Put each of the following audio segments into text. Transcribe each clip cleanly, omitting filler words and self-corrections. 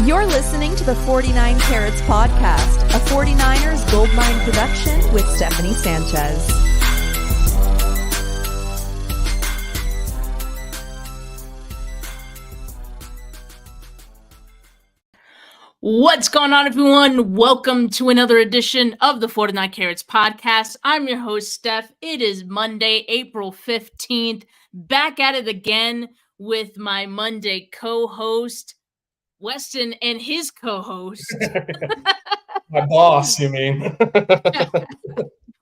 You're listening to the 49 Carats Podcast, a 49ers Goldmine production with Stephanie Sanchez. What's going on, everyone? Welcome to another edition of the 49 Carats Podcast. I'm your host, Steph. It is Monday, April 15th. Back at it again with my Monday co-host, Weston, and his co-host. My boss, you mean?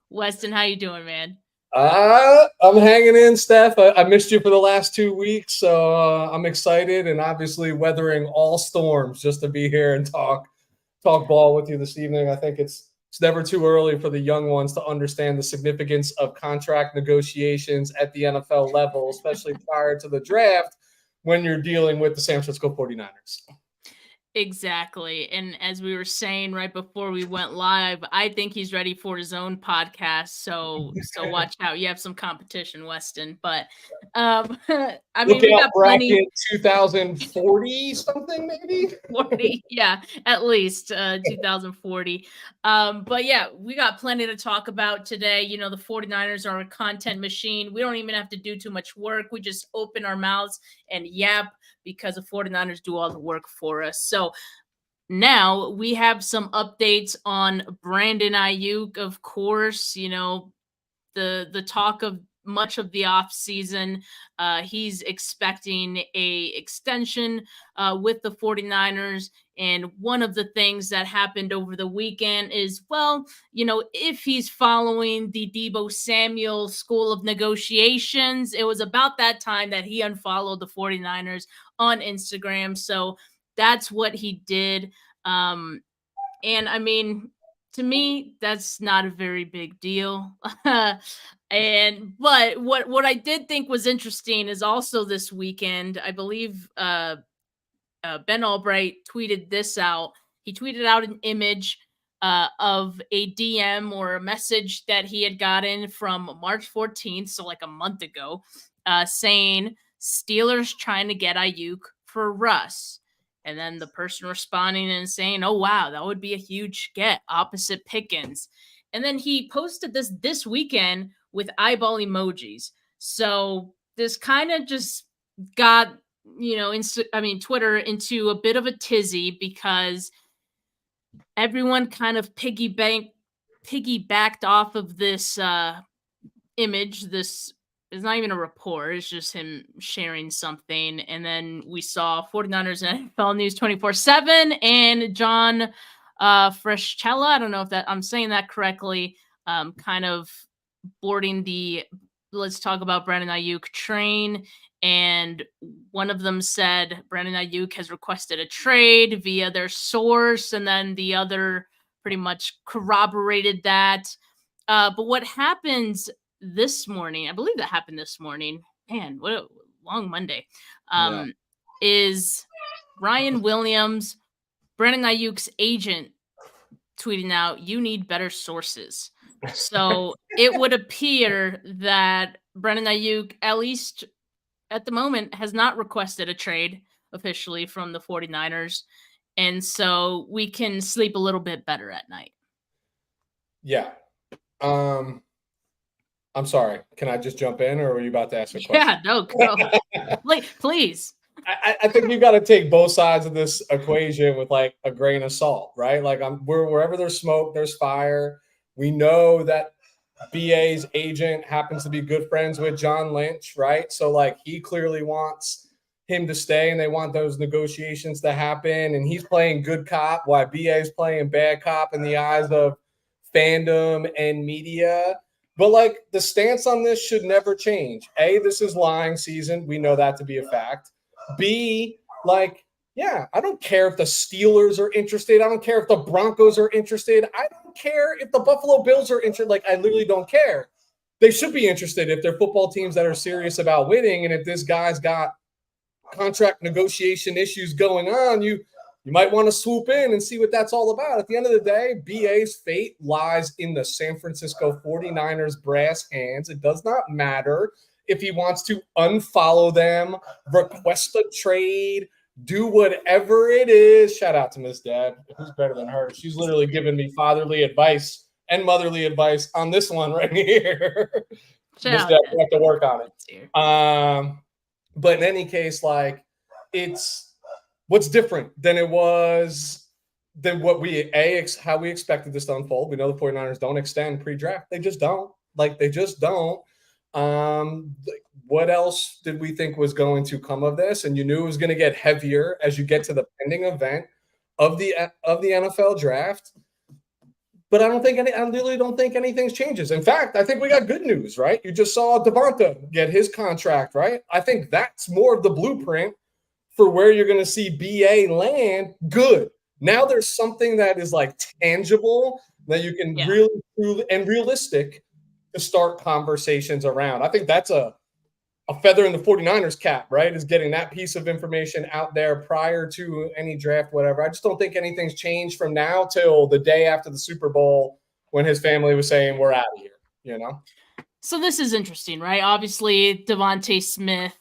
Weston, how you doing, man? I'm hanging in, Steph. I missed you for the last 2 weeks, so I'm excited and obviously weathering all storms just to be here and talk ball with you this evening. I think it's never too early for the young ones to understand the significance of contract negotiations at the NFL level, especially prior to the draft when you're dealing with the San Francisco 49ers. Exactly. And as we were saying right before we went live, I think he's ready for his own podcast. So watch out. You have some competition, Weston. But I mean, we got plenty. 2040 something, maybe 40, yeah, at least 2040. But yeah, we got plenty to talk about today. You know, the 49ers are a content machine. We don't even have to do too much work. We just open our mouths and yap because the 49ers do all the work for us. So now we have some updates on Brandon Aiyuk, of course. You know, the talk of much of the offseason. He's expecting a extension with the 49ers. And one of the things that happened over the weekend is, well, you know, if he's following the Deebo Samuel school of negotiations, it was about that time that he unfollowed the 49ers on Instagram. So that's what he did. And I mean, to me, that's not a very big deal. But what I did think was interesting is also this weekend, I believe Ben Albright tweeted this out. He tweeted out an image of a DM or a message that he had gotten from March 14th, so like a month ago, saying Steelers trying to get Aiyuk for Russ. And then the person responding and saying, oh, wow, that would be a huge get, opposite Pickens. And then he posted this weekend with eyeball emojis. So this kind of just got, you know, Twitter into a bit of a tizzy because everyone kind of piggybacked off of this image. This is not even a report. It's just him sharing something. And then we saw 49ers and NFL News 24/7 and John Freschella. I don't know if I'm saying that correctly. Kind of boarding the let's talk about Brandon Aiyuk train. And one of them said Brandon Aiyuk has requested a trade via their source. And then the other pretty much corroborated that. But what happens this morning, I believe that happened this morning. Man, what a long Monday. Is Ryan Williams, Brandon Aiyuk's agent, tweeting out, you need better sources. So it would appear that Brandon Aiyuk, at least at the moment, has not requested a trade officially from the 49ers. And so we can sleep a little bit better at night. Yeah. I'm sorry. Can I just jump in, or were you about to ask a question? Yeah, no, go. Please. I think you've got to take both sides of this equation with like a grain of salt, right? Like wherever there's smoke, there's fire. We know that BA's agent happens to be good friends with John Lynch, right? So like he clearly wants him to stay, and they want those negotiations to happen. And he's playing good cop while BA's playing bad cop in the eyes of fandom and media. But, like, the stance on this should never change. A, this is lying season. We know that to be a fact. B, like, yeah, I don't care if the Steelers are interested. I don't care if the Broncos are interested. I don't care if the Buffalo Bills are interested. Like, I literally don't care. They should be interested if they're football teams that are serious about winning. And if this guy's got contract negotiation issues going on, you might want to swoop in and see what that's all about. At the end of the day, BA's fate lies in the San Francisco 49ers brass hands. It does not matter if he wants to unfollow them, request a trade, do whatever it is. Shout out to Miss Dad. Who's better than her? She's literally giving me fatherly advice and motherly advice on this one right here. Miss Dad, we have to work on it. But in any case, like, it's what's different than it was than what how we expected this to unfold. We know the 49ers don't extend pre-draft. They just don't. Like, they just don't. What else did we think was going to come of this? And you knew it was going to get heavier as you get to the pending event of the NFL draft. But I really don't think anything changes. In fact, I think we got good news, right? You just saw Devonta get his contract, right? I think that's more of the blueprint for where you're going to see BA land. Good. Now there's something that is like tangible that you can really and realistic to start conversations around. I think that's a feather in the 49ers cap, right? Is getting that piece of information out there prior to any draft, whatever. I just don't think anything's changed from now till the day after the Super Bowl when his family was saying, we're out of here, you know? So this is interesting, right? Obviously, Devonta Smith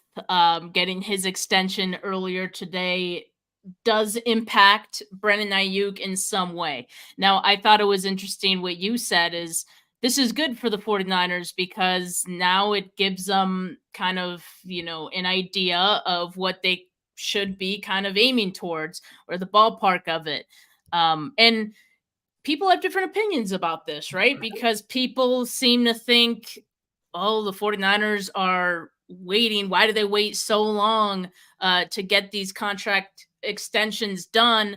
getting his extension earlier today does impact Brandon Aiyuk in some way. Now, I thought it was interesting what you said is this is good for the 49ers because now it gives them kind of, an idea of what they should be kind of aiming towards or the ballpark of it. And people have different opinions about this, right? Because people seem to think, oh, the 49ers are waiting. Why do they wait so long to get these contract extensions done?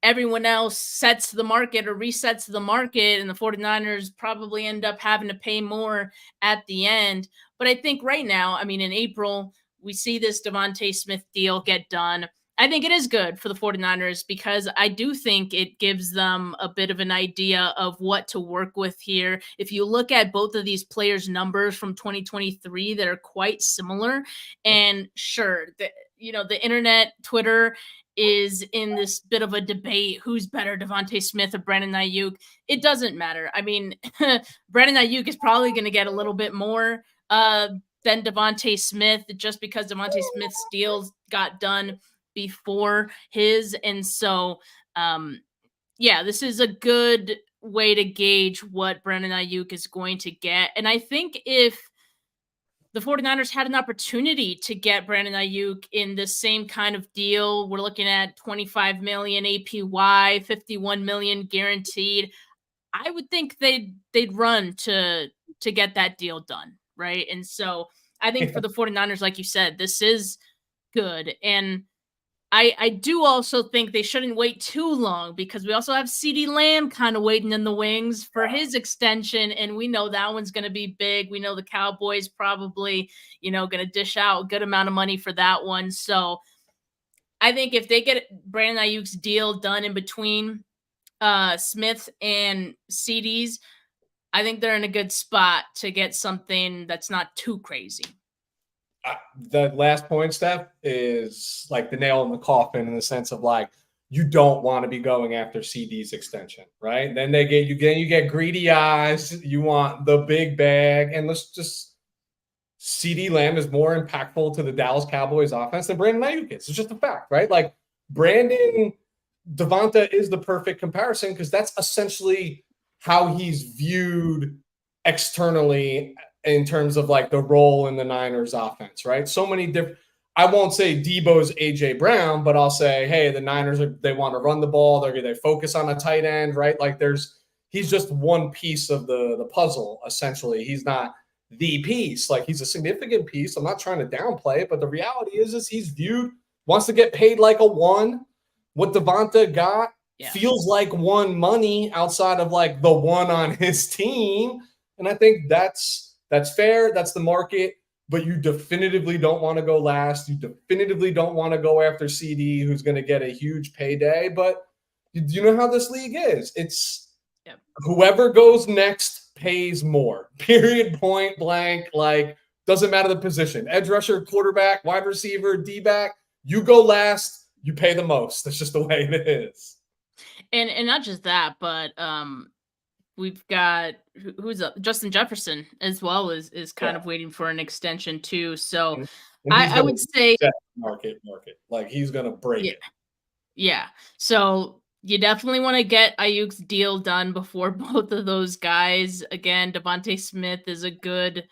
Everyone else sets the market or resets the market, and the 49ers probably end up having to pay more at the end. But I think right now, in April, we see this Devonta Smith deal get done. I think it is good for the 49ers because I do think it gives them a bit of an idea of what to work with here. If you look at both of these players' numbers from 2023, that are quite similar. And sure, the internet, Twitter, is in this bit of a debate. Who's better, Devonta Smith or Brandon Aiyuk? It doesn't matter. Brandon Aiyuk is probably going to get a little bit more than Devonta Smith just because Devonta Smith's deals got done before his. And so, this is a good way to gauge what Brandon Aiyuk is going to get. And I think if the 49ers had an opportunity to get Brandon Aiyuk in the same kind of deal, we're looking at $25 million APY, $51 million guaranteed. I would think they'd run to get that deal done, right? And so I think for the 49ers, like you said, this is good. And I do also think they shouldn't wait too long because we also have CeeDee Lamb kind of waiting in the wings for his extension. And we know that one's going to be big. We know the Cowboys probably, going to dish out a good amount of money for that one. So I think if they get Brandon Aiyuk's deal done in between Smith and CeeDee's, I think they're in a good spot to get something that's not too crazy. The last point, Steph, is like the nail in the coffin in the sense of like you don't want to be going after CD's extension, right? Then you get greedy eyes. You want the big bag, and let's just CeeDee Lamb is more impactful to the Dallas Cowboys offense than Brandon Aiyuk is. It's just a fact, right? Like Devonta is the perfect comparison because that's essentially how he's viewed externally in terms of like the role in the Niners offense, right? So many different, I won't say Debo's AJ Brown, but I'll say, hey, the Niners, they want to run the ball. They focus on a tight end, right? Like he's just one piece of the puzzle, essentially. He's not the piece. Like he's a significant piece. I'm not trying to downplay it, but the reality is he's viewed, wants to get paid like a one. What Devonta got feels like one money outside of like the one on his team. And I think that's fair. That's the market, but you definitively don't want to go last. You definitively don't want to go after CD, who's going to get a huge payday. But you know how this league is. It's whoever goes next pays more, period, point blank. Like, doesn't matter the position. Edge rusher, quarterback, wide receiver, D-back. You go last, you pay the most. That's just the way it is. And not just that, but we've got who's up? Justin Jefferson as well is kind of waiting for an extension too. So And he's I would say, market. Like he's gonna break yeah, it. yeah. So you definitely want to get Ayuk's deal done before both of those guys. Again, Devontae Smith is a good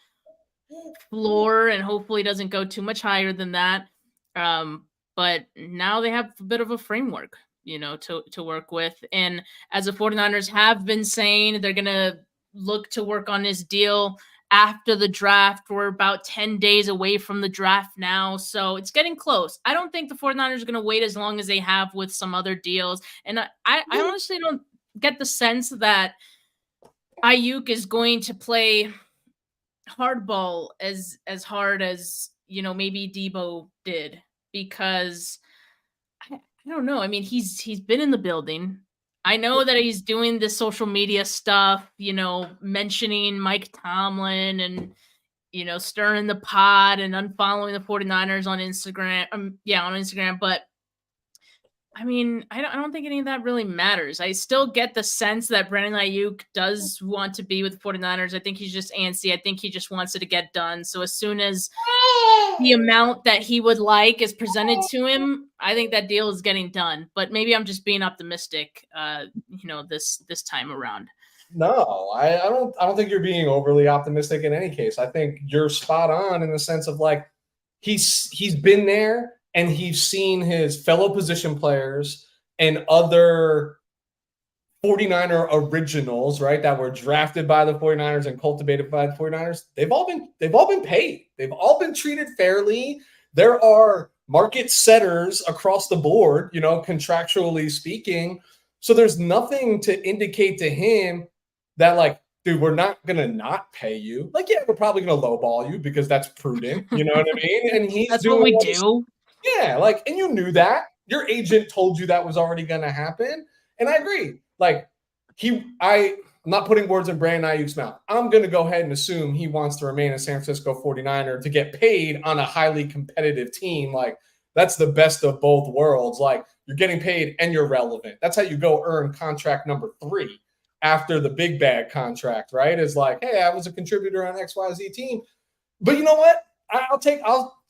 floor and hopefully doesn't go too much higher than that. But now they have a bit of a framework, to work with. And as the 49ers have been saying, they're going to look to work on this deal after the draft. We're about 10 days away from the draft now, so it's getting close. I don't think the 49ers are going to wait as long as they have with some other deals. And I honestly don't get the sense that Ayuk is going to play hardball as hard as maybe Debo did, because I don't know. I mean, he's been in the building. I know that he's doing this social media stuff, mentioning Mike Tomlin and stirring the pot and unfollowing the 49ers on Instagram. On Instagram, but I mean, I don't think any of that really matters. I still get the sense that Brandon Aiyuk does want to be with the 49ers. I think he's just antsy. I think he just wants it to get done. So as soon as the amount that he would like is presented to him, I think that deal is getting done. But maybe I'm just being optimistic, this time around. No, I don't think you're being overly optimistic in any case. I think you're spot on in the sense of like he's been there. And he's seen his fellow position players and other 49er originals, right, that were drafted by the 49ers and cultivated by the 49ers. They've all been paid. They've all been treated fairly. There are market setters across the board, contractually speaking. So there's nothing to indicate to him that, like, dude, we're not going to not pay you. Like, yeah, we're probably going to lowball you because that's prudent. You know what I mean? And he's that's doing what we do. Yeah, like, and you knew that. Your agent told you that was already going to happen. And I agree. Like, I'm not putting words in Brandon Aiyuk's mouth. I'm going to go ahead and assume he wants to remain a San Francisco 49er to get paid on a highly competitive team. Like, that's the best of both worlds. Like, you're getting paid and you're relevant. That's how you go earn contract number 3 after the big bag contract, right? Is like, hey, I was a contributor on XYZ team. But you know what?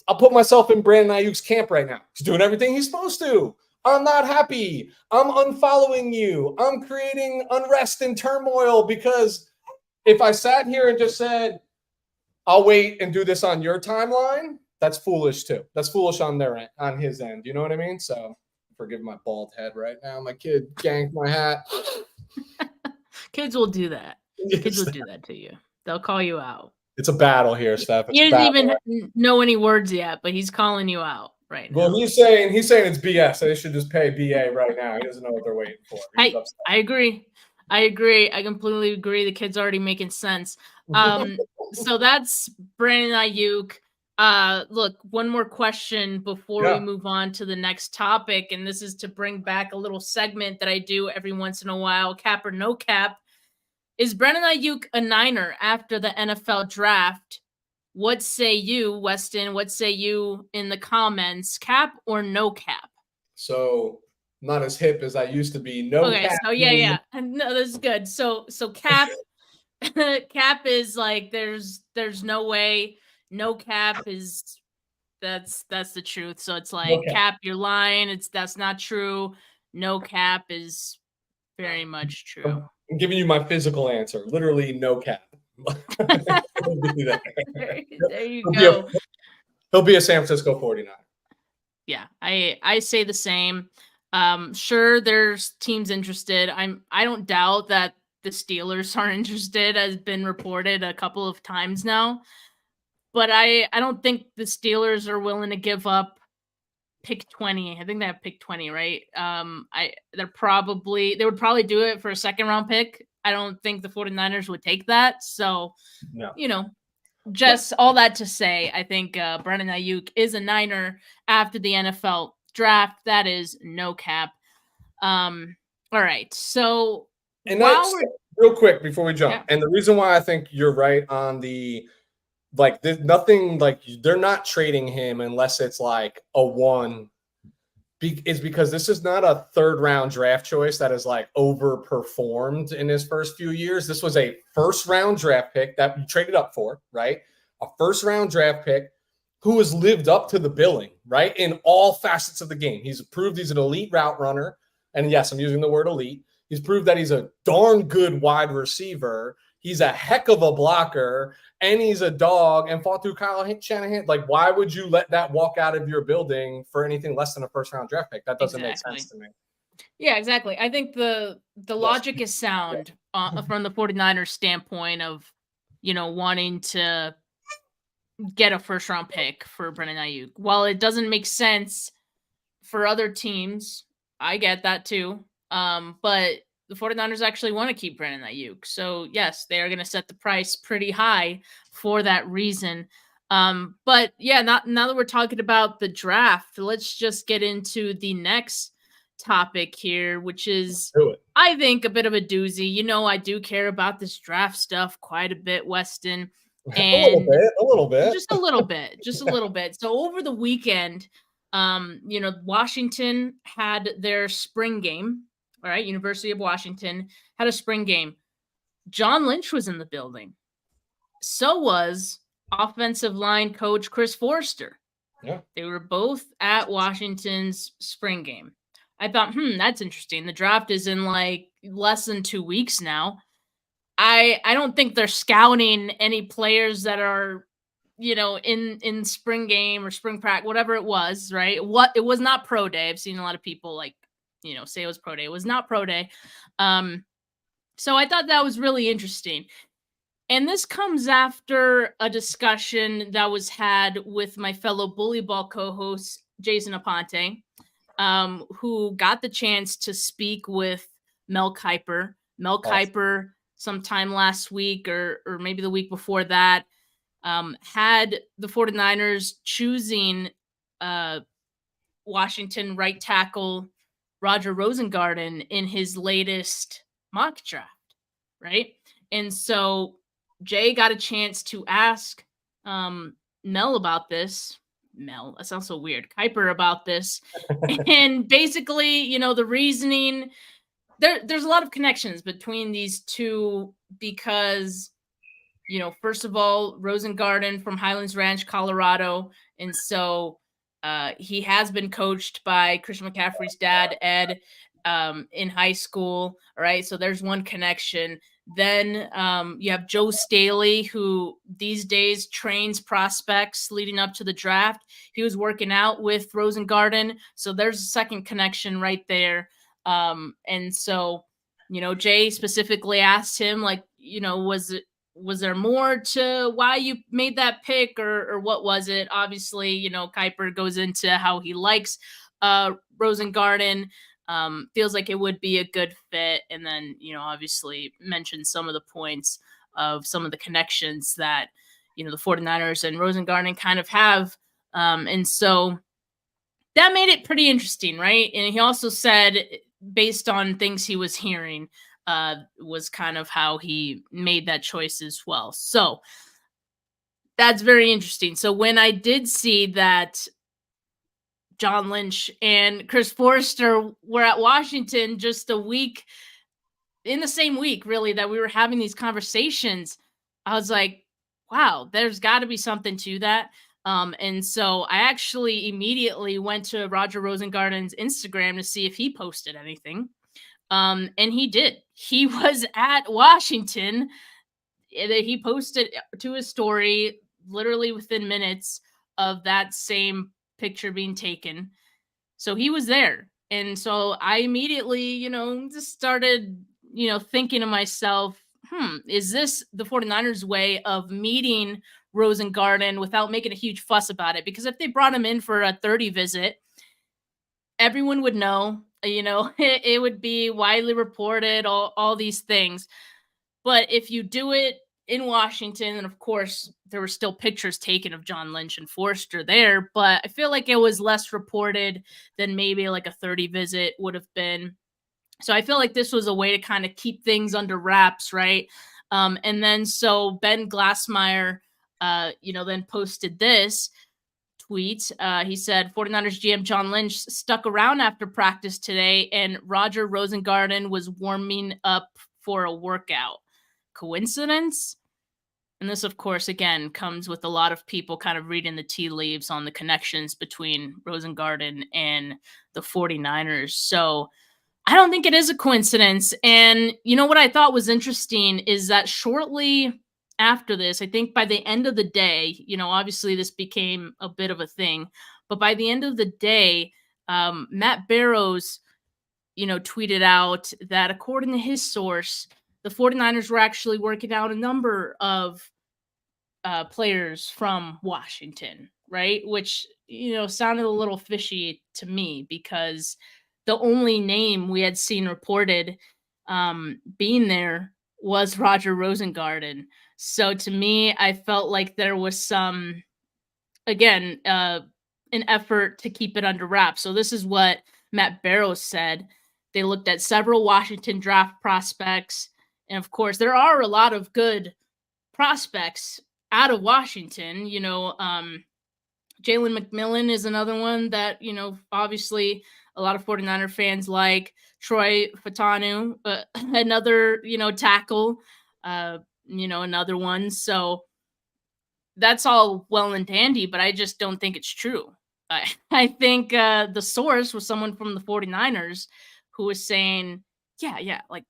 I'll put myself in Brandon Aiyuk's camp right now. He's doing everything he's supposed to. I'm not happy. I'm unfollowing you. I'm creating unrest and turmoil because if I sat here and just said, I'll wait and do this on your timeline, that's foolish too. That's foolish on their end, on his end. You know what I mean? So forgive my bald head right now. My kid ganked my hat. Kids will do that. Kids will do that to you. They'll call you out. It's a battle here, Steph. He doesn't even know any words yet, but he's calling you out right now. Well, he's saying it's BS. They should just pay BA right now. He doesn't know what they're waiting for. I agree. I completely agree. The kid's already making sense. So that's Brandon Aiyuk. Look, one more question before we move on to the next topic, and this is to bring back a little segment that I do every once in a while, cap or no cap. Is Brandon Aiyuk a Niner after the NFL draft? What say you, Weston? What say you in the comments? Cap or no cap? So not as hip as I used to be. No okay, cap. So yeah. No, this is good. So cap cap is like there's no way. No cap is that's the truth. So it's like cap, you're lying. That's not true. No cap is very much true. I'm giving you my physical answer. Literally no cap. There you go. He'll be a San Francisco 49er. Yeah, I say the same. Sure, there's teams interested. I don't doubt that the Steelers are interested, has been reported a couple of times now. But I don't think the Steelers are willing to give up pick 20. I think they have pick 20, right? They would probably do it for a second round pick. I don't think the 49ers would take that. So, just all that to say, I think Brandon Aiyuk is a Niner after the NFL draft. That is no cap. All right. So, and real quick before we jump, and the reason why I think you're right on the there's nothing they're not trading him unless it's like a 1 is because this is not a 3rd round draft choice that is overperformed in his first few years. This was a 1st round draft pick that you traded up for, right? A 1st round draft pick who has lived up to the billing, right? In all facets of the game. He's proved he's an elite route runner. And yes, I'm using the word elite. He's proved that he's a darn good wide receiver. He's a heck of a blocker, and he's a dog, and fought through Kyle Shanahan. Like, why would you let that walk out of your building for anything less than a first-round draft pick? That doesn't make sense to me. Yeah, exactly. I think the logic is sound from the 49ers standpoint of, wanting to get a first-round pick for Brandon Aiyuk. While it doesn't make sense for other teams, I get that too. But the 49ers actually want to keep Brandon Aiyuk. So, yes, they are going to set the price pretty high for that reason. But, yeah, now that we're talking about the draft, let's just get into the next topic here, which is, I think, a bit of a doozy. I do care about this draft stuff quite a bit, Weston. And a little bit. Just a little bit. So over the weekend, Washington had their spring game. All right, University of Washington had a spring game. John Lynch was in the building. So was offensive line coach Chris Forster. Yeah. They were both at Washington's spring game. I thought, that's interesting. The draft is in like less than 2 weeks now. I don't think they're scouting any players that are, in spring game or spring practice, whatever it was, right? It was not pro day. I've seen a lot of people say it was pro day. It was not pro day. So I thought that was really interesting. And this comes after a discussion that was had with my fellow Bully Ball co-host, Jason Aponte, who got the chance to speak with Mel Kiper. Mel Kiper, sometime last week or maybe the week before that, had the 49ers choosing Washington right tackle Roger Rosengarten in his latest mock draft, right? And so Jay got a chance to ask Mel about this. Mel, that sounds so weird. Kiper about this. And basically, the reasoning, there's a lot of connections between these two because, first of all, Rosengarten from Highlands Ranch, Colorado. And so he has been coached by Christian McCaffrey's dad, Ed, in high school. All right. So there's one connection. Then you have Joe Staley, who these days trains prospects leading up to the draft. He was working out with Rosengarten. So there's a second connection right there. And so, Jay specifically asked him, was there more to why you made that pick or what was it? Obviously, Kiper goes into how he likes Rosengarten, feels like it would be a good fit. And then, obviously mentioned some of the points of some of the connections that, the 49ers and Rosengarten kind of have. And so that made it pretty interesting, right? And he also said, based on things he was hearing, was kind of how he made that choice as well. So that's very interesting. So when I did see that John Lynch and Chris Forster were at Washington just a week, in the same week, really, that we were having these conversations, I was like, wow, there's got to be something to that. And so I actually immediately went to Roger Rosengarten's Instagram to see if he posted anything. And he did. He was at Washington. He posted to his story literally within minutes of that same picture being taken. So he was there. And so I immediately, just started, thinking to myself, is this the 49ers way of meeting Rosengarten without making a huge fuss about it? Because if they brought him in for a 30 visit, everyone would know, it would be widely reported, all these things. But if you do it in Washington, and of course, there were still pictures taken of John Lynch and Forster there, but I feel like it was less reported than maybe like a 30 visit would have been. So I feel like this was a way to kind of keep things under wraps, right? And then so Ben Glassmeyer, then posted this tweet. He said, 49ers GM John Lynch stuck around after practice today, and Roger Rosengarten was warming up for a workout. Coincidence? And this, of course, again, comes with a lot of people kind of reading the tea leaves on the connections between Rosengarten and the 49ers. So I don't think it is a coincidence. And you know what I thought was interesting is that shortly after this, I think by the end of the day, obviously this became a bit of a thing, but by the end of the day, Matt Barrows, tweeted out that according to his source, the 49ers were actually working out a number of players from Washington, right? Which, sounded a little fishy to me because the only name we had seen reported being there was Roger Rosengarten. So to me, I felt like there was some, again, an effort to keep it under wraps. So this is what Matt Barrows said. They looked at several Washington draft prospects. And of course, there are a lot of good prospects out of Washington. Jalen McMillan is another one that, obviously a lot of 49er fans like. Troy Fatanu, another, tackle, another one. So that's all well and dandy, but I just don't think it's true. I think the source was someone from the 49ers who was saying, yeah, like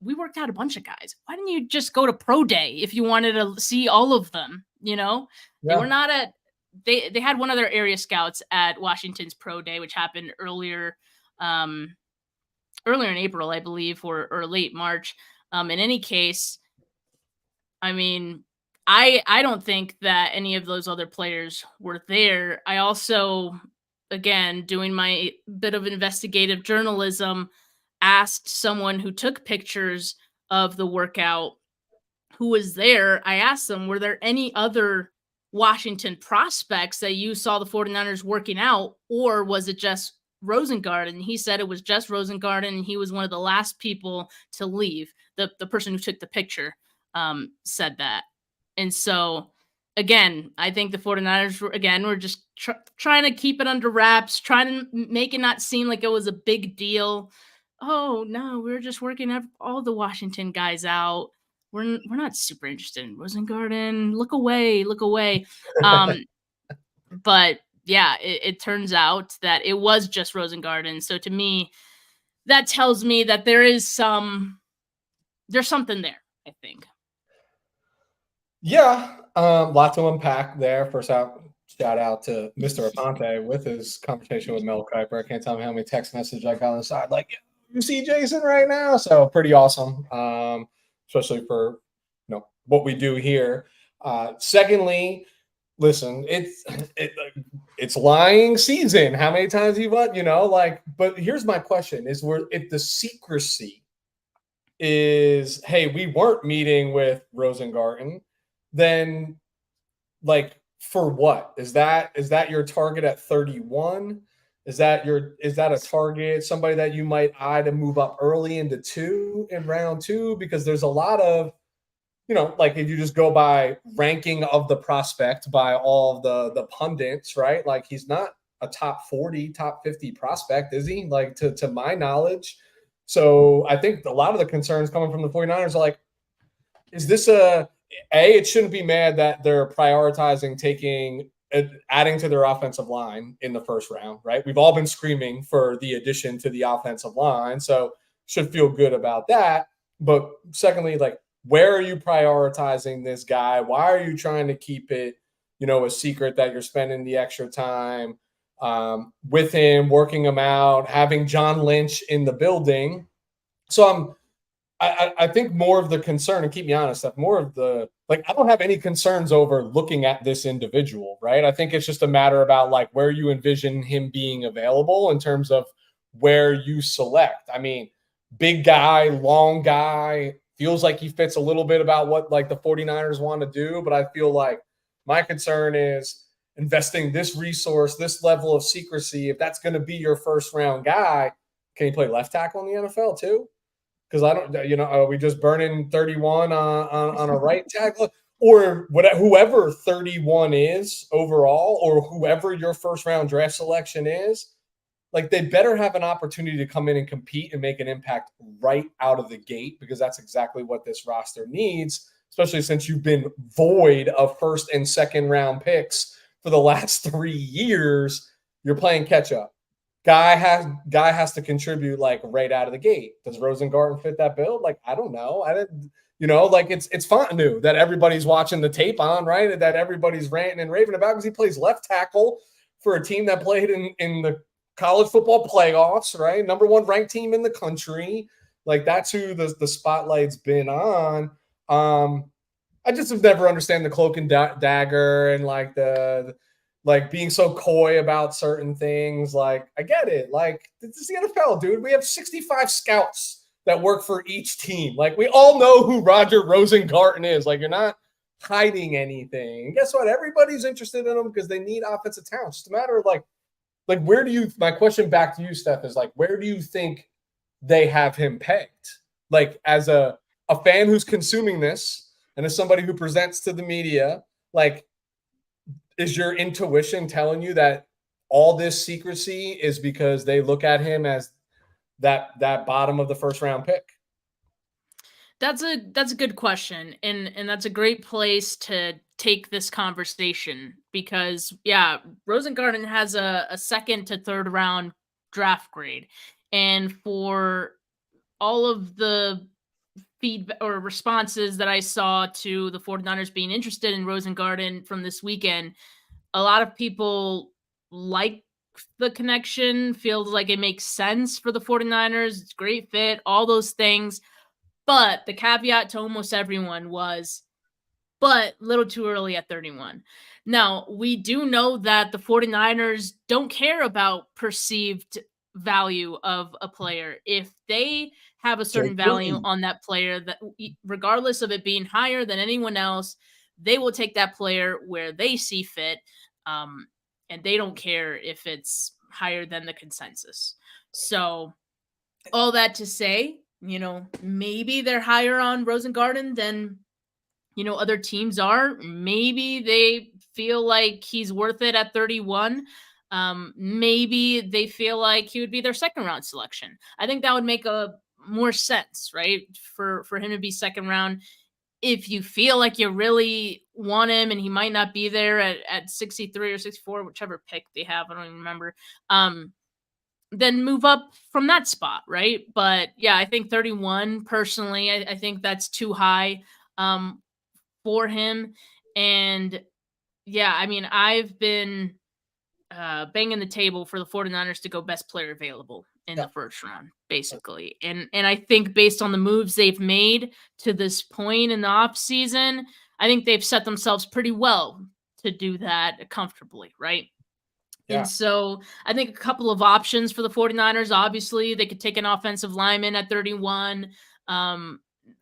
we worked out a bunch of guys. Why didn't you just go to pro day if you wanted to see all of them? They were not at, they had one of their area scouts at Washington's pro day, which happened earlier in April, I believe, or late March. In any case, I mean, I don't think that any of those other players were there. I also, again, doing my bit of investigative journalism, asked someone who took pictures of the workout who was there. I asked them, were there any other Washington prospects that you saw the 49ers working out, or was it just Rosengarten? He said it was just Rosengarten, and he was one of the last people to leave. The person who took the picture said that. And so, again, I think the 49ers were just trying to keep it under wraps, trying to make it not seem like it was a big deal. Oh, no, we're just working all the Washington guys out. We're not super interested in Rosengarten. Look away. But yeah, it turns out that it was just Rosengarten. So to me, that tells me that there's something there, I think. Yeah, lot to unpack there. First shout out to Mr. Aponte with his conversation with Mel Kiper. I can't tell him how many text messages I got on the side, like, you see Jason right now. So pretty awesome, especially for what we do here. Secondly, listen, it's lying season. How many times but here's my question: if the secrecy is, hey, we weren't meeting with Rosengarten, then for what? Is that your target at 31? Is that a target, somebody that you might eye to move up early in round 2? Because there's a lot of, if you just go by ranking of the prospect by all the pundits, right? Like, he's not a top 40, top 50 prospect, is he? Like, to my knowledge. So I think a lot of the concerns coming from the 49ers are like, is this it shouldn't be mad that they're prioritizing adding to their offensive line in the first round, right? We've all been screaming for the addition to the offensive line, so should feel good about that. But secondly, where are you prioritizing this guy? Why are you trying to keep it, a secret that you're spending the extra time with him, working him out, having John Lynch in the building? So I think more of the concern, and keep me honest, I don't have any concerns over looking at this individual, right? I think it's just a matter about where you envision him being available in terms of where you select. I mean, big guy, long guy, feels like he fits a little bit about what the 49ers want to do, but I feel like my concern is investing this resource, this level of secrecy. If that's going to be your first round guy, can he play left tackle in the NFL too? Because I don't, are we just burning 31 on a right tackle, or whoever 31 is overall, or whoever your first round draft selection is? They better have an opportunity to come in and compete and make an impact right out of the gate, because that's exactly what this roster needs. especially since you've been void of first and second round picks for the last 3 years. You're playing catch up. Guy has to contribute like right out of the gate. Does Rosengarten fit that build? Like, I don't know. I didn't, like it's Fontenot that everybody's watching the tape on, right? That everybody's ranting and raving about because he plays left tackle for a team that played in the college football playoffs, right? Number 1 ranked team in the country. Like, that's who the spotlight's been on. I just have never understand the cloak and dagger and like the being so coy about certain things. Like, I get it. Like, this is the NFL, dude. We have 65 scouts that work for each team. Like, we all know who Roger Rosengarten is. Like, you're not hiding anything. And guess what? Everybody's interested in him because they need offensive talent. It's just a matter of like where do you? My question back to you, Steph, is like, where do you think they have him pegged? Like, as a fan who's consuming this and as somebody who presents to the media, like, is your intuition telling you that all this secrecy is because they look at him as that bottom of the first round pick? That's a good question. And that's a great place to take this conversation because Rosengarten has a second to third round draft grade. And for all of the feedback or responses that I saw to the 49ers being interested in Rosengarten from this weekend, a lot of people like the connection, feels like it makes sense for the 49ers. It's a great fit, all those things. But the caveat to almost everyone was, but a little too early at 31. Now, we do know that the 49ers don't care about perceived value of a player. If they have a certain value on that player, that regardless of it being higher than anyone else, they will take that player where they see fit. And they don't care if it's higher than the consensus. So all that to say, maybe they're higher on Rosengarten than, other teams are. Maybe they feel like he's worth it at 31. Maybe they feel like he would be their second round selection. I think that would make more sense, right? For him to be second round. If you feel like you really want him and he might not be there at 63 or 64, whichever pick they have, I don't even remember, then move up from that spot, right? But yeah, I think 31, personally, I think that's too high for him. And yeah, I mean, I've been banging the table for the 49ers to go best player available in the first round, basically. And I think based on the moves they've made to this point in the offseason, I think they've set themselves pretty well to do that comfortably, right? Yeah. And so I think a couple of options for the 49ers. Obviously, they could take an offensive lineman at 31.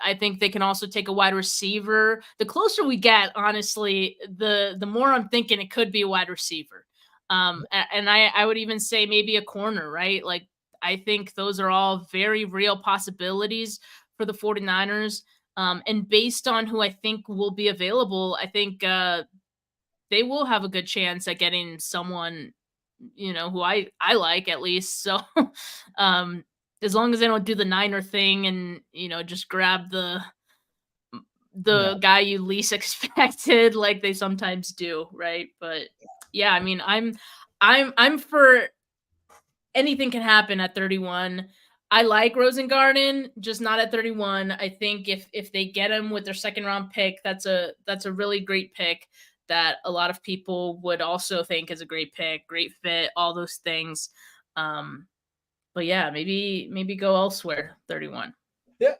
I think they can also take a wide receiver. The closer we get, honestly, the more I'm thinking it could be a wide receiver. And I would even say maybe a corner, right? Like, I think those are all very real possibilities for the 49ers. And based on who I think will be available, I think they will have a good chance at getting someone, who I like at least. So as long as they don't do the Niner thing and, just grab the guy you least expected like they sometimes do, right? But yeah, I mean, I'm for anything can happen at 31. I like Rosengarten, just not at 31. I think if they get him with their second round pick, that's a really great pick that a lot of people would also think is a great pick, great fit, all those things. But yeah, maybe go elsewhere. 31. Yeah,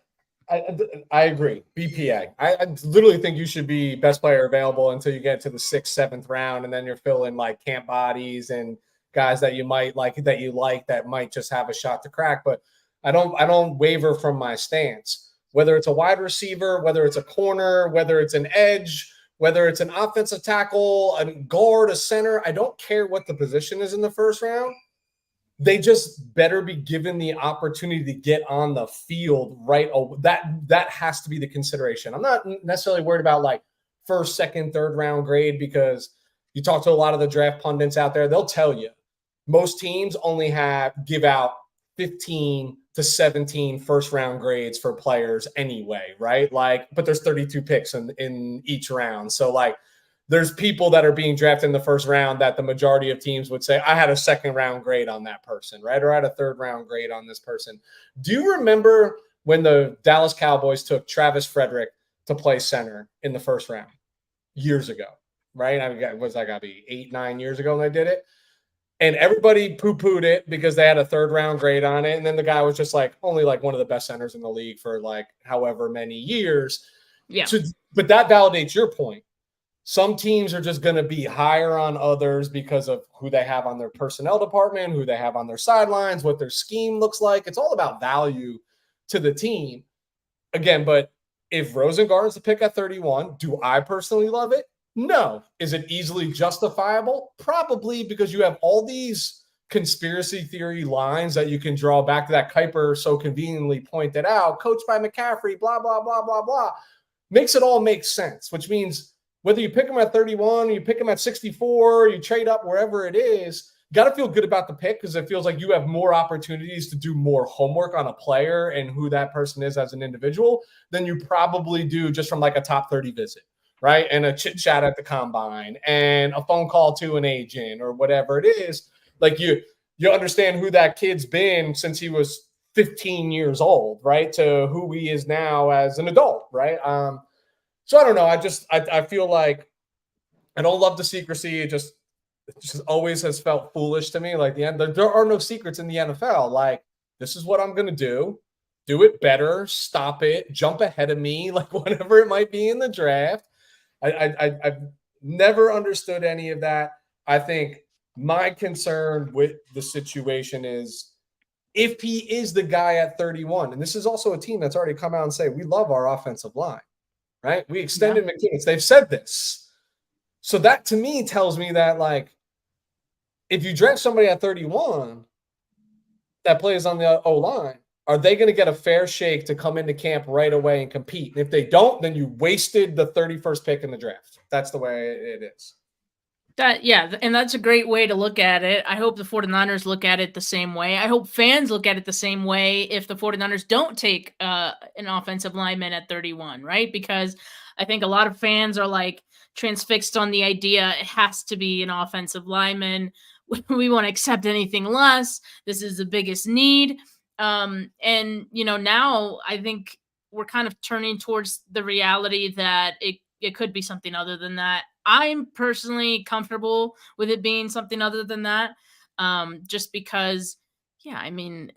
I agree. BPA. I literally think you should be best player available until you get to the 6th, 7th round, and then you're filling like camp bodies and guys that you might like that might just have a shot to crack. But I don't waver from my stance. Whether it's a wide receiver, whether it's a corner, whether it's an edge, whether it's an offensive tackle, a guard, a center, I don't care what the position is in the first round. They just better be given the opportunity to get on the field, right? That has to be the consideration. I'm not necessarily worried about like first, second, third round grade, because you talk to a lot of the draft pundits out there, they'll tell you most teams only give out 15 to 17 first round grades for players anyway, right? Like, but there's 32 picks in each round. So like there's people that are being drafted in the first round that the majority of teams would say, I had a second round grade on that person, right? Or I had a third round grade on this person. Do you remember when the Dallas Cowboys took Travis Frederick to play center in the first round years ago, right? I mean, what's that got to be 8-9 years ago when they did it? And everybody poo-pooed it because they had a third round grade on it. And then the guy was just like only like one of the best centers in the league for like however many years. Yeah. So, but that validates your point. Some teams are just going to be higher on others because of who they have on their personnel department, who they have on their sidelines, what their scheme looks like. It's all about value to the team. Again, but if Rosengarten's the pick at 31, do I personally love it? No. Is it easily justifiable? Probably, because you have all these conspiracy theory lines that you can draw back to that Kuiper so conveniently pointed out, coached by McCaffrey, blah, blah, blah, blah, blah. Makes it all make sense, which means whether you pick him at 31, you pick him at 64, you trade up wherever it is, you got to feel good about the pick because it feels like you have more opportunities to do more homework on a player and who that person is as an individual than you probably do just from like a top 30 visit. Right. And a chit chat at the combine and a phone call to an agent or whatever it is. Like you understand who that kid's been since he was 15 years old, right? To who he is now as an adult. Right. So I don't know. I feel like I don't love the secrecy. It just always has felt foolish to me. Like there are no secrets in the NFL. Like, this is what I'm going to do. Do it better. Stop it. Jump ahead of me. Like whatever it might be in the draft. I've never understood any of that. I think my concern with the situation is if he is the guy at 31, and this is also a team that's already come out and say, we love our offensive line, right? We extended McKinney. They've said this. So that to me tells me that like, if you draft somebody at 31 that plays on the O-line, are they going to get a fair shake to come into camp right away and compete? And if they don't, then you wasted the 31st pick in the draft. That's the way it is. And that's a great way to look at it. I hope the 49ers look at it the same way. I hope fans look at it the same way if the 49ers don't take an offensive lineman at 31, right? Because I think a lot of fans are like transfixed on the idea it has to be an offensive lineman. We won't accept anything less. This is the biggest need. And now I think we're kind of turning towards the reality that it could be something other than that. I'm personally comfortable with it being something other than that. Just because, I mean,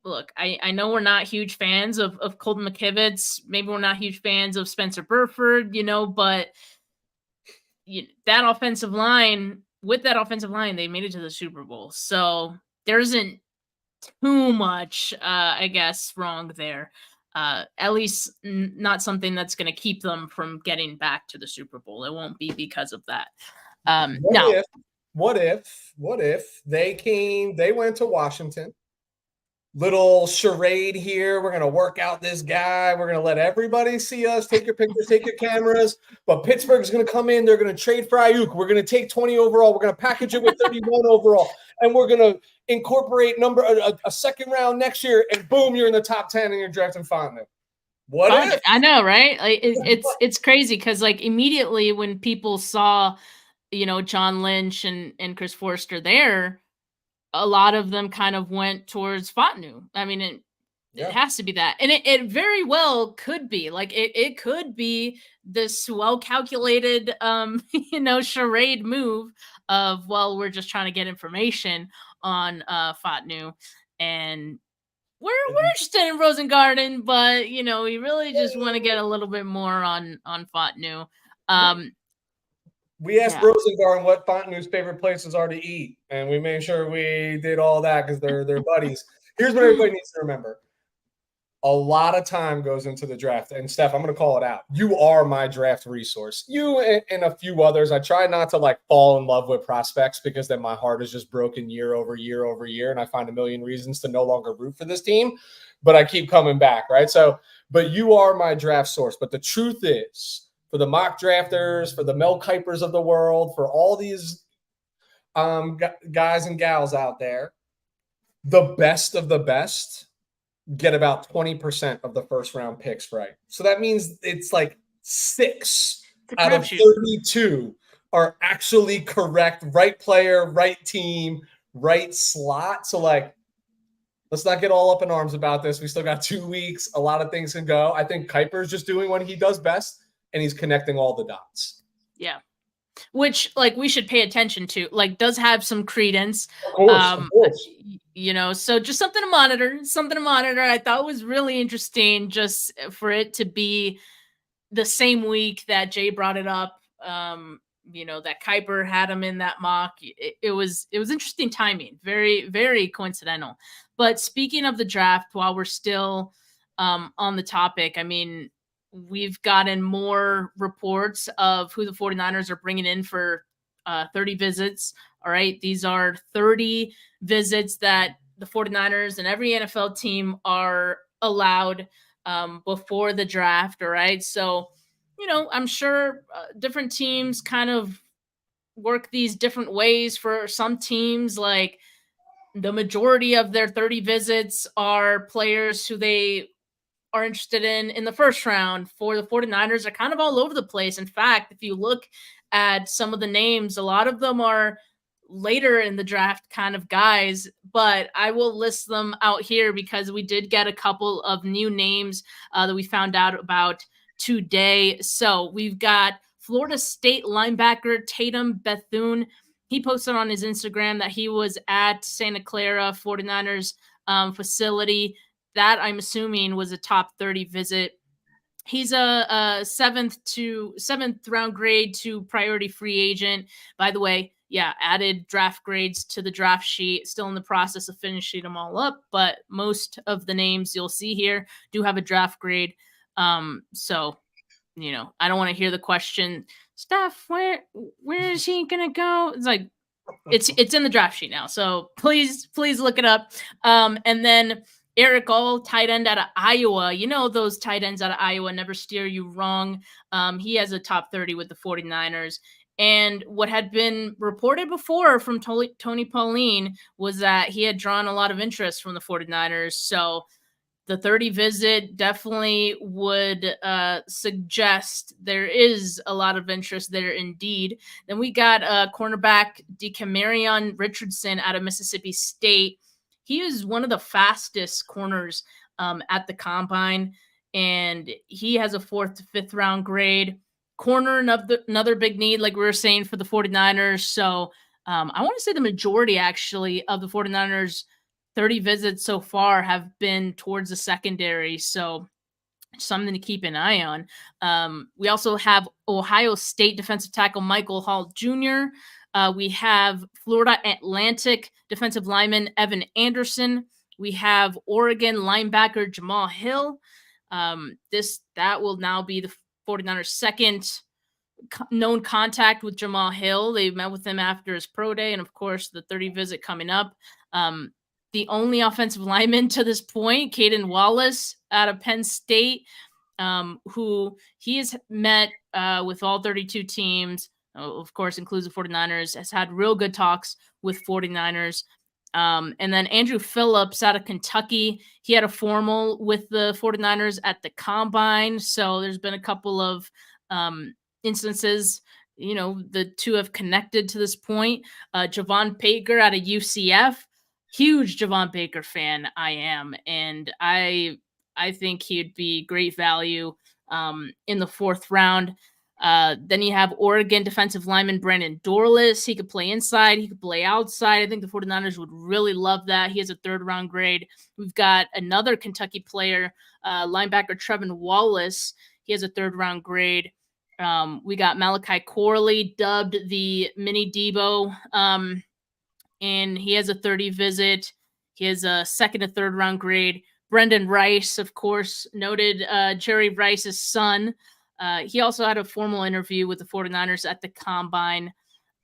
look, I know we're not huge fans of Colton McKivitz. Maybe we're not huge fans of Spencer Burford, but that offensive line, they made it to the Super Bowl. So there isn't too much, I guess, wrong there. At least not something that's going to keep them from getting back to the Super Bowl. It won't be because of that. What if they went to Washington? Little charade here. We're going to work out this guy. We're going to let everybody see us. Take your pictures, take your cameras. But Pittsburgh's going to come in. They're going to trade for Aiyuk. We're going to take 20 overall. We're going to package it with 31 overall. And we're going to incorporate a second round next year. And boom, you're in the top 10 and you're drafting Fontenot. What if? I know, right? Like it's crazy because like immediately when people saw, John Lynch and Chris Forster there, a lot of them kind of went towards Fontenot. I mean, it has to be that. And it very well could be. Like, it could be this well-calculated, charade move of, well, we're just trying to get information on Fontenot. And we're interested in Rosengarten, but, we really just want to get a little bit more on Fontenot. We asked Rosengarten what Fontenot's favorite places are to eat, and we made sure we did all that because they're buddies. Here's what everybody needs to remember. A lot of time goes into the draft. And, Steph, I'm going to call it out. You are my draft resource. You and a few others. I try not to, fall in love with prospects because then my heart is just broken year over year over year, and I find a million reasons to no longer root for this team. But I keep coming back, right? So, but you are my draft source. But the truth is, for the mock drafters, for the Mel Kipers of the world, for all these guys and gals out there, the best of the best get about 20% of the first round picks right. So that means it's like 6 out of 32 are actually correct, right player, right team, right slot. So like, let's not get all up in arms about this. We still got 2 weeks. A lot of things can go. I think Kuiper's just doing what he does best, and he's connecting all the dots. Yeah. Which, like, we should pay attention to, like, does have some credence. Of course. You know, so just something to monitor. I thought was really interesting just for it to be the same week that Jay brought it up. You know, that Kuiper had him in that mock. It was interesting timing. Very, very coincidental. But speaking of the draft, while we're still on the topic, I mean, we've gotten more reports of who the 49ers are bringing in for 30 visits. All right. These are 30 visits that the 49ers and every NFL team are allowed before the draft. All right. So, you know, I'm sure different teams kind of work these different ways. For some teams, like, the majority of their 30 visits are players who they are interested in the first round. For the 49ers, are kind of all over the place. In fact, if you look at some of the names, a lot of them are later in the draft kind of guys, but I will list them out here because we did get a couple of new names that we found out about today. So we've got Florida State linebacker Tatum Bethune. He posted on his Instagram that he was at Santa Clara 49ers facility. That, I'm assuming, was a top 30 visit. He's a seventh round grade to priority free agent. By the way, yeah, added draft grades to the draft sheet. Still in the process of finishing them all up, but most of the names you'll see here do have a draft grade. So, you know, I don't want to hear the question, Steph, where is he gonna go? It's like, it's in the draft sheet now. So please look it up. And then Eric All, tight end out of Iowa. You know, those tight ends out of Iowa never steer you wrong. He has a top 30 with the 49ers. And what had been reported before from Tony Pauline was that he had drawn a lot of interest from the 49ers. So the 30 visit definitely would suggest there is a lot of interest there indeed. Then we got cornerback DeCamarion Richardson out of Mississippi State. He is one of the fastest corners at the combine, and he has a 4th to 5th round grade. Corner, another big need, like we were saying, for the 49ers. So I want to say the majority, actually, of the 49ers 30 visits so far have been towards the secondary. So something to keep an eye on. We also have Ohio State defensive tackle Michael Hall Jr. We have Florida Atlantic defensive lineman Evan Anderson. We have Oregon linebacker Jamal Hill. That will now be the 49ers' second known contact with Jamal Hill. They met with him after his pro day, and of course the 30 visit coming up. The only offensive lineman to this point, Caden Wallace out of Penn State, who he has met with all 32 teams, of course, includes the 49ers, has had real good talks with 49ers. And then Andrew Phillips out of Kentucky, he had a formal with the 49ers at the combine. So there's been a couple of instances, you know, the two have connected to this point. Javon Baker out of UCF. Huge Javon Baker fan I am, and I think he'd be great value in the 4th round. Then you have Oregon defensive lineman Brandon Dorless. He could play inside, he could play outside. I think the 49ers would really love that. He has a 3rd round grade. We've got another Kentucky player, linebacker Trevin Wallace. He has a 3rd round grade. We got Malachi Corley, dubbed the mini Debo. And he has a 30 visit. He has a 2nd to 3rd round grade. Brendan Rice, of course, noted Jerry Rice's son. He also had a formal interview with the 49ers at the combine,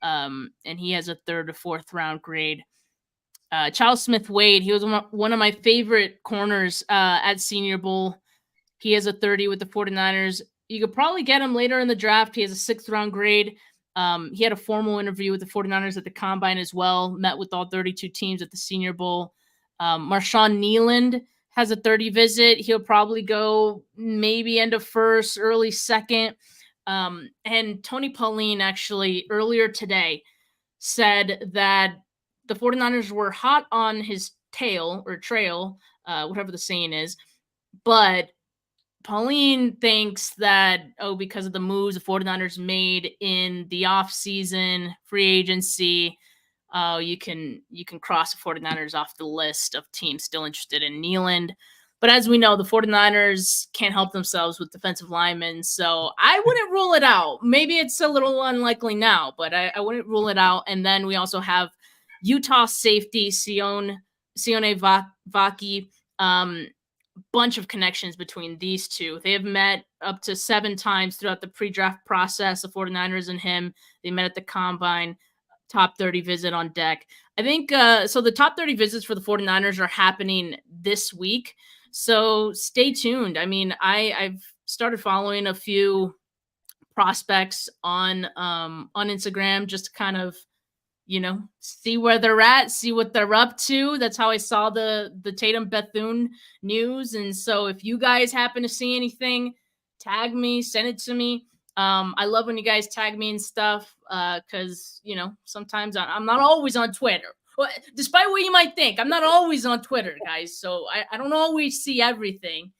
and he has a 3rd to 4th round grade. Charles Smith-Wade, he was one of my favorite corners at Senior Bowl. He has a 30 with the 49ers. You could probably get him later in the draft. He has a 6th round grade. He had a formal interview with the 49ers at the combine as well, met with all 32 teams at the Senior Bowl. Marshawn Nealand, has a 30 visit. He'll probably go maybe end of first, early second. And Tony Pauline actually earlier today said that the 49ers were hot on his tail or trail, whatever the saying is. But Pauline thinks that, because of the moves the 49ers made in the offseason, free agency, you can cross the 49ers off the list of teams still interested in Nealand. But as we know, the 49ers can't help themselves with defensive linemen, so I wouldn't rule it out. Maybe it's a little unlikely now, but I wouldn't rule it out. And then we also have Utah safety Sione Vaki. Bunch of connections between these two. They have met up to 7 times throughout the pre-draft process, the 49ers and him. They met at the Combine, top 30 visit on deck. I think so the top 30 visits for the 49ers are happening this week. So stay tuned. I mean, I've started following a few prospects on Instagram just to kind of, see where they're at, see what they're up to. That's how I saw the Tatum Bethune news. And so if you guys happen to see anything, tag me, send it to me. I love when you guys tag me and stuff because, sometimes I'm not always on Twitter. Well, despite what you might think, I'm not always on Twitter, guys. So I don't always see everything,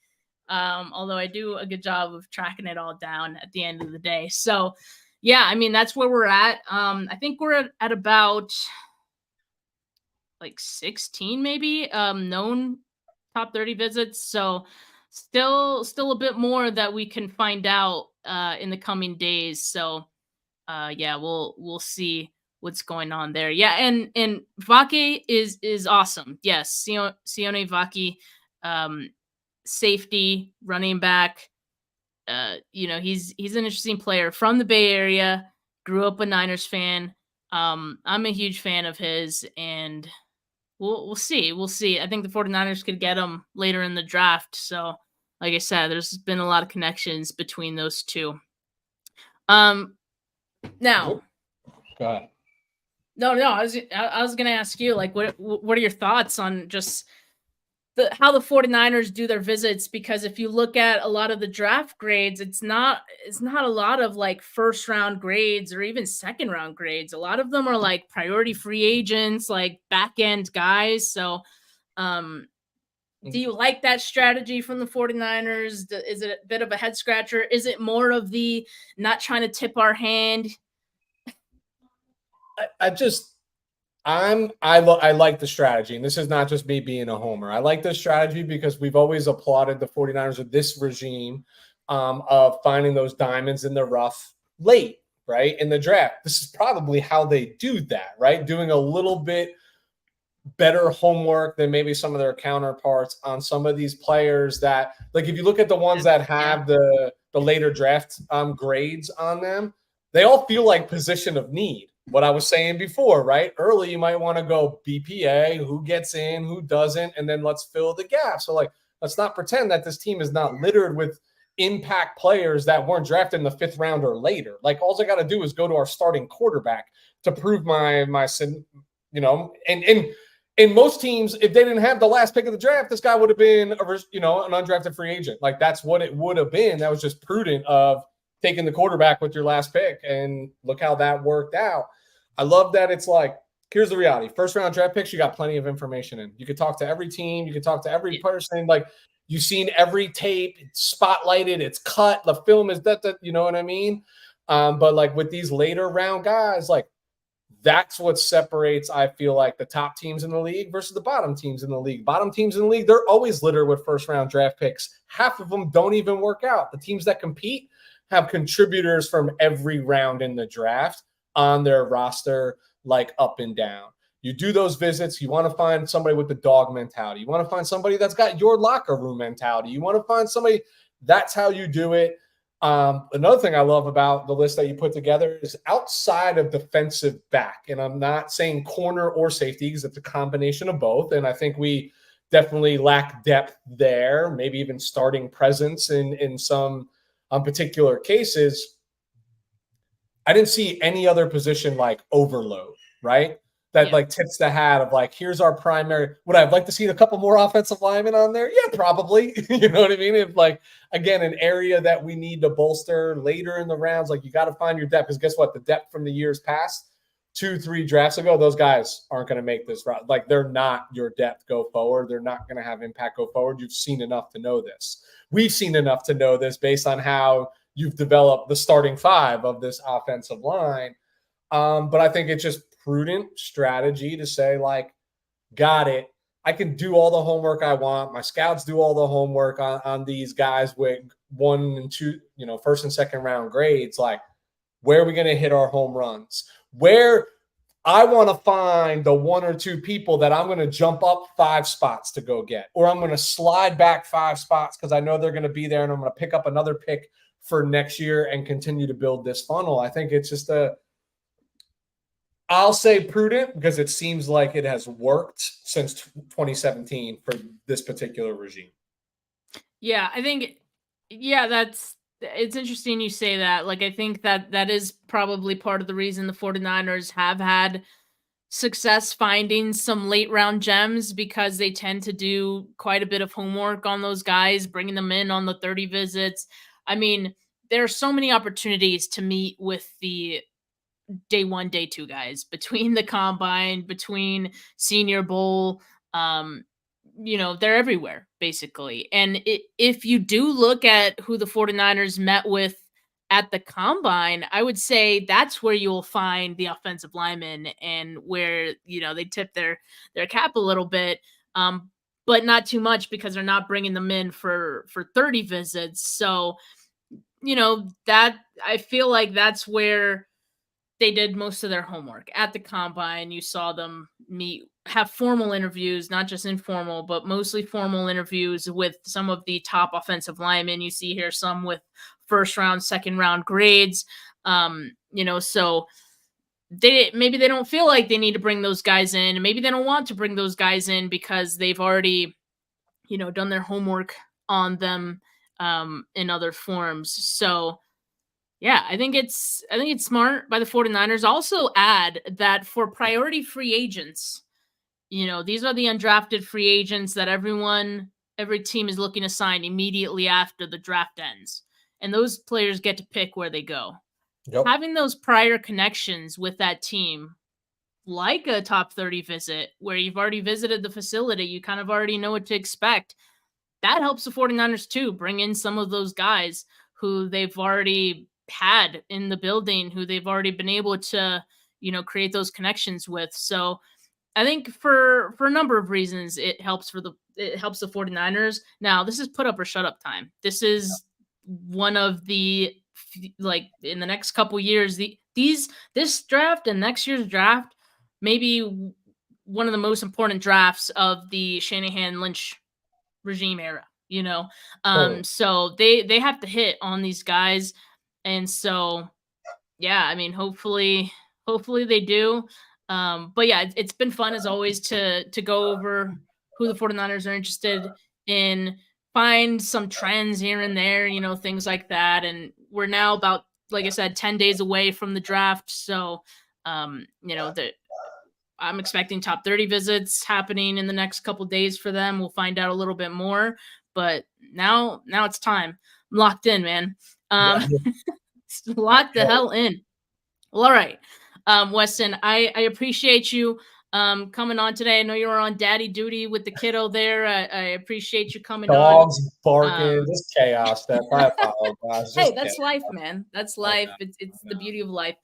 although I do a good job of tracking it all down at the end of the day. So, yeah, I mean, that's where we're at. I think we're at about like 16 maybe known top 30 visits. So still a bit more that we can find out in the coming days. So yeah, we'll see what's going on there. Yeah, and Vake is awesome. Yes, Sione Vake, safety, running back. He's an interesting player from the Bay Area, grew up a Niners fan. I'm a huge fan of his, and we'll see. We'll see. I think the 49ers could get him later in the draft. So, like I said, there's been a lot of connections between those two. Now, Go ahead. No, I was going to ask you, like, what are your thoughts on just how the 49ers do their visits? Because if you look at a lot of the draft grades, it's not a lot of like first round grades or even second round grades. A lot of them are like priority free agents, like back end guys. So, do you like that strategy from the 49ers? Is it a bit of a head scratcher? Is it more of the not trying to tip our hand? I like the strategy, and this is not just me being a homer. I like this strategy because we've always applauded the 49ers with this regime of finding those diamonds in the rough late, right, in the draft. This is probably how they do that, right? Doing a little bit better homework than maybe some of their counterparts on some of these players that, like, if you look at the ones that have the later draft grades on them, they all feel like position of need. What I was saying before, right? Early, you might want to go BPA, who gets in, who doesn't, and then let's fill the gap. So, like, let's not pretend that this team is not littered with impact players that weren't drafted in the 5th round or later. Like, all I got to do is go to our starting quarterback to prove my and in most teams, if they didn't have the last pick of the draft, this guy would have been, an undrafted free agent. Like, that's what it would have been. That was just prudent of taking the quarterback with your last pick, and look how that worked out. I love that it's like, here's the reality. First round draft picks, you got plenty of information in. You could talk to every team. You could talk to every person. Like, you've seen every tape. It's spotlighted. It's cut. The film is that, you know what I mean? But like with these later round guys, like, that's what separates, I feel like, the top teams in the league versus the bottom teams in the league. Bottom teams in the league, they're always littered with first round draft picks. Half of them don't even work out. The teams that compete have contributors from every round in the draft on their roster, like up and down. You do those visits, you want to find somebody with the dog mentality. You want to find somebody that's got your locker room mentality. You want to find somebody, that's how you do it. Another thing I love about the list that you put together is outside of defensive back, and I'm not saying corner or safety because it's a combination of both, and I think we definitely lack depth there, maybe even starting presence in some particular cases. I didn't see any other position like overload, right? that like tips the hat of like, here's our primary. Would I like to see a couple more offensive linemen on there? Yeah, probably. You know what I mean? If like, again, an area that we need to bolster later in the rounds, like you got to find your depth, because guess what? The depth from the years past, 2-3 drafts ago, those guys aren't going to make this route. Like they're not your depth go forward. They're not going to have impact go forward. You've seen enough to know this. We've seen enough to know this based on how you've developed the starting five of this offensive line. But I think it's just prudent strategy to say, like, got it. I can do all the homework I want. My scouts do all the homework on these guys with 1 and 2, first and second round grades. Like, where are we going to hit our home runs? Where I want to find the 1 or 2 people that I'm going to jump up 5 spots to go get, or I'm going to slide back 5 spots because I know they're going to be there, and I'm going to pick up another pick for next year and continue to build this funnel. I think it's just I'll say prudent, because it seems like it has worked since 2017 for this particular regime. Yeah, I think, it's interesting you say that. Like, I think that is probably part of the reason the 49ers have had success finding some late round gems, because they tend to do quite a bit of homework on those guys, bringing them in on the 30 visits. I mean, there are so many opportunities to meet with the day 1, day 2 guys between the combine, between Senior Bowl. They're everywhere basically. And if you do look at who the 49ers met with at the combine, I would say that's where you'll find the offensive linemen, and where, they tip their cap a little bit. But not too much, because they're not bringing them in for 30 visits. So, that I feel like that's where they did most of their homework at the combine. You saw them have formal interviews, not just informal, but mostly formal interviews with some of the top offensive linemen. You see here some with first round, second round grades. So maybe they don't feel like they need to bring those guys in, and maybe they don't want to bring those guys in because they've already, done their homework on them in other forms. So yeah, I think it's smart by the 49ers. Also add that for priority free agents, these are the undrafted free agents that every team is looking to sign immediately after the draft ends. And those players get to pick where they go. Yep. Having those prior connections with that team, like a top 30 visit where you've already visited the facility, you kind of already know what to expect. That helps the 49ers too, bring in some of those guys who they've already had in the building, who they've already been able to, create those connections with. So I think for a number of reasons, it helps the 49ers. Now, this is put up or shut up time. This is one of the, like, in the next couple years, this draft and next year's draft, maybe one of the most important drafts of the Shanahan Lynch regime era, so they have to hit on these guys. And so, yeah, I mean, hopefully they do. But yeah, it's been fun as always to go over who the 49ers are interested in, find some trends here and there, things like that. And we're now about, like I said, 10 days away from the draft. So, I'm expecting top 30 visits happening in the next couple days for them. We'll find out a little bit more, but now it's time. I'm locked in, man. Lock the hell in. Well, all right. Weston, I appreciate you coming on today. I know you were on daddy duty with the kiddo there. I appreciate you coming Dogs on. Dogs barking, just chaos, Steph. I apologize. Hey, that's life, man. That's life. It's the beauty of life.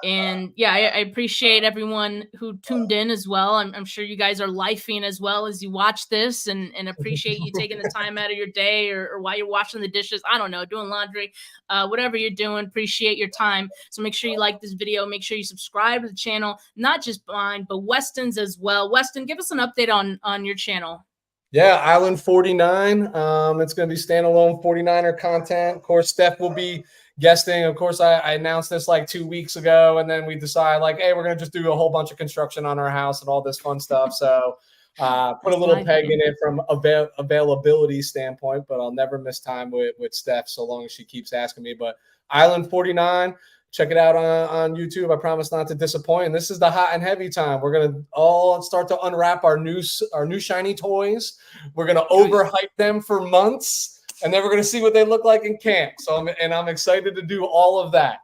And yeah, I appreciate everyone who tuned in as well. I'm sure you guys are lifing as well as you watch this, and appreciate you taking the time out of your day, or while you're washing the dishes, I don't know, doing laundry, whatever you're doing, appreciate your time. So make sure you like this video. Make sure you subscribe to the channel, not just mine, but Weston's as well. Weston, give us an update on your channel. Yeah, Island 49. It's going to be standalone 49er content. Of course, Steph will be guesting. Of course, I announced this like 2 weeks ago, and then we decided like, hey, we're going to just do a whole bunch of construction on our house and all this fun stuff. So put a little peg in it from availability standpoint, but I'll never miss time with Steph so long as she keeps asking me. But Island 49, Check it out on YouTube. I promise not to disappoint. And this is the hot and heavy time. We're gonna all start to unwrap our new shiny toys. We're gonna overhype them for months, and then we're gonna see what they look like in camp. So I'm excited to do all of that.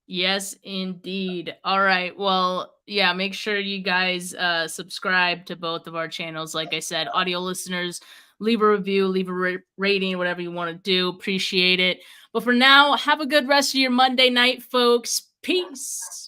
Yes, indeed. All right. Well, yeah, make sure you guys subscribe to both of our channels. Like I said, audio listeners, leave a review, leave a rating, whatever you want to do. Appreciate it. But for now, have a good rest of your Monday night, folks. Peace.